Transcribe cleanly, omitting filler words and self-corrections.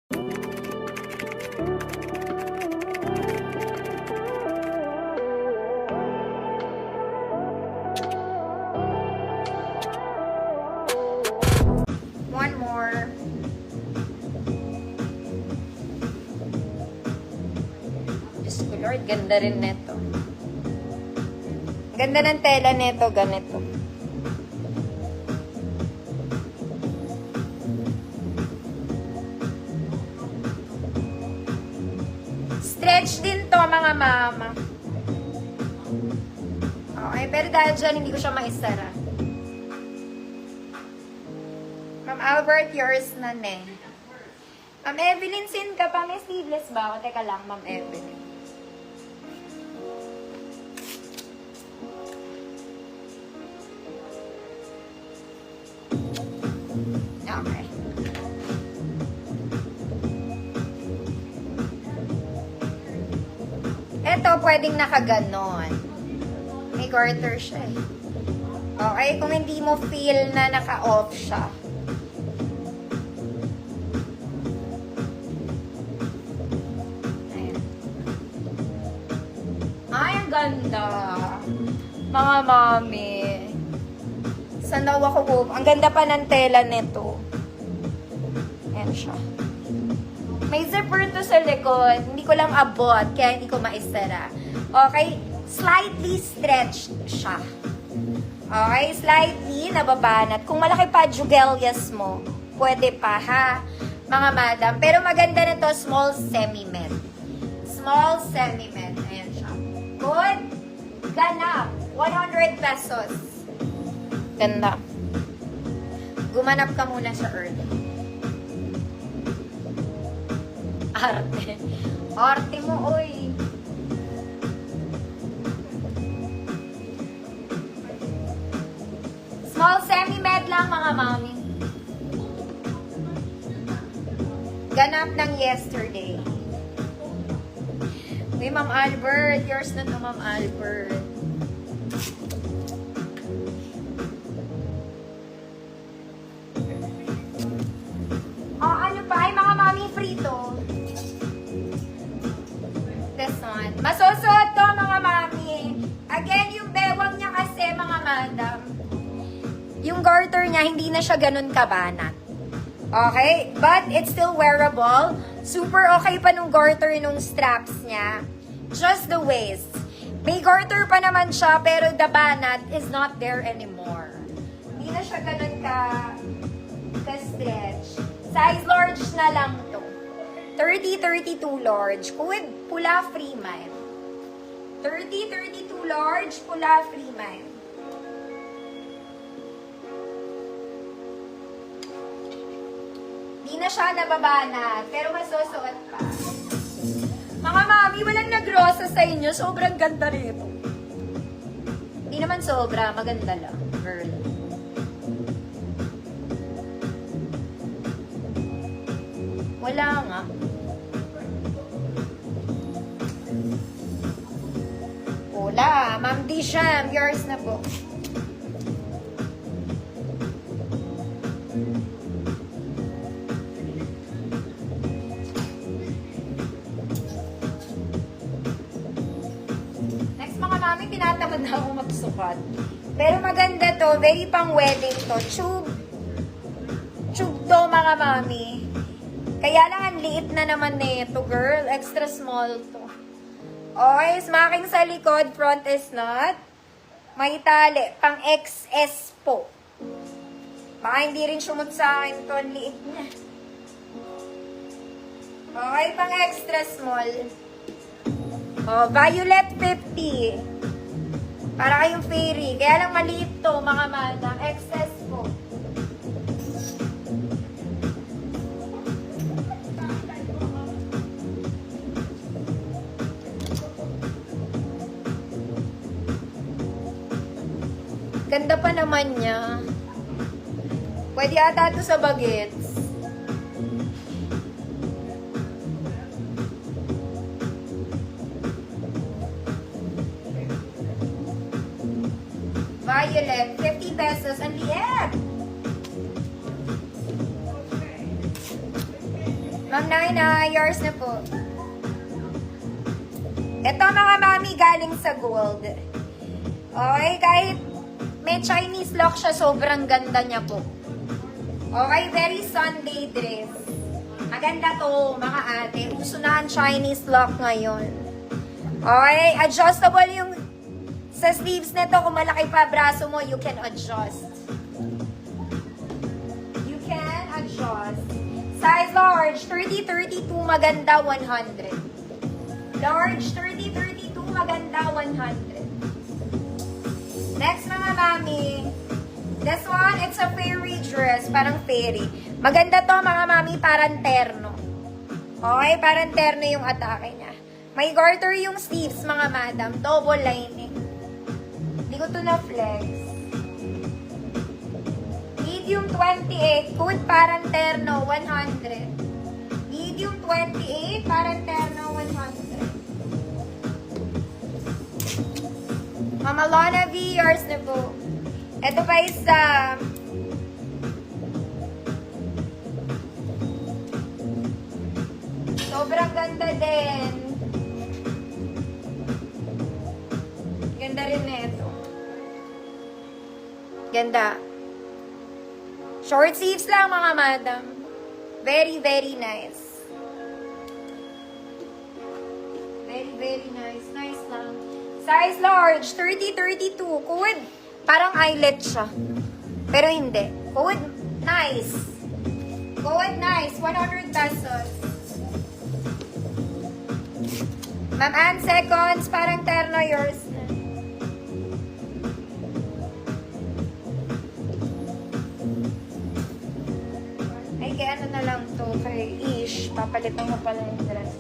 One more. Diyos ko Lord, ganda rin neto. Ganda ng tela neto, ganito. Stretch din to, mga mama. Okay, pero dahil dyan, hindi ko siya maisara. Ma'am Albert, yours na ne. Ma'am Evelyn, sin ka pa. May sleeveless ba ako? Teka lang, Ma'am Evelyn. Okay. Ito, pwedeng nakaganon. May garter siya eh. Okay, kung hindi mo feel na naka-off siya. Ayan. Ay, ang ganda. Mga mami. Saan daw ako po? Ang ganda pa ng tela nito. Ayan siya. May zipper to sa likod. Hindi ko lang abot, kaya hindi ko maisara. Okay? Slightly stretched siya. Okay? Slightly nababanat. Kung malaki pa jugelias mo, pwede pa ha, mga madam. Pero maganda na to, small semi-med. Small semi-med. Ayan siya. Good. Ganap. 100 pesos. Ganda. Gumanap ka muna sa earth. Arte. Arte mo, oy. Small semi-med lang, mga mami. Ganap ng yesterday. Uy, Ma'am Albert. Yours na to, Ma'am Albert. Ano pa? Ay, mga mami, frito. This one. Masusuot to, mga mami. Again, yung bewang niya kasi, mga madam, yung garter niya, hindi na siya ganun kabanat. Okay? But it's still wearable. Super okay pa nung garter nung straps niya. Just the waist. May garter pa naman siya, pero the banat is not there anymore. Hindi na siya ganun ka-stretch. Size large na lang to. 30-32 large. With pula free man. 30-32 large, pula free man. Di na siya nababanat, pero masusuot pa. Mga mami, walang nagrosa sa inyo. Sobrang ganda rito. Di naman sobra, maganda lang. Girl. Wala nga. Wala. Ma'am Disham, yours na po. Next, mga mami, tinatamad na ako magsukat. Pero maganda to. Very pang wedding to. Tube. Tube to, mga mami. Kaya lang, ang liit na naman nito, girl. Extra small to. Okay, smaking sa likod. Front is not. May tali. Pang XS po. Baka hindi rin sumot sa akin to. Ang liit niya. Okay, pang extra small. Oh, violet 50. Para kayong fairy. Kaya lang maliit to, mga madam. XS po. Ganda pa naman niya. Pwede ata ito sa bagets. Violet, 50 pesos. Ang liit! Ma'am Naina, yours na po. Ito mga mami galing sa gold. Okay, kahit may Chinese lock siya, sobrang ganda niya po. Okay, very Sunday dress. Maganda to, mga ate. Uso na ang Chinese lock ngayon. Okay, adjustable yung sa sleeves nito. Kung malaki pa braso mo, you can adjust. You can adjust. Size large, 30-32, maganda, 100. Large, 30-32, maganda, 100. Next mga mami. This one, it's a fairy dress. Parang fairy. Maganda to mga mami, parang terno. Okay, parang terno yung atake niya. May garter yung sleeves mga madam. Double lining. Hindi ko to na-flex. Medium 28, good parang terno, 100. Medium 28, parang terno, 100. Mama Lana V, yours na po. Ito pa isa. Sobrang ganda din. Ganda rin na ito. Ganda. Short sleeves lang mga madam. Very, very nice. Very, very nice. Nice lang. Size large, 30-32. Good. Parang eyelet siya. Pero hindi. Good. Nice. Good, nice. 100 pesos. Ma'am Ann, seconds. Parang terno, yours na. Ay, kaya ano na lang to kay Ish. Papalitan ko pala yung dress.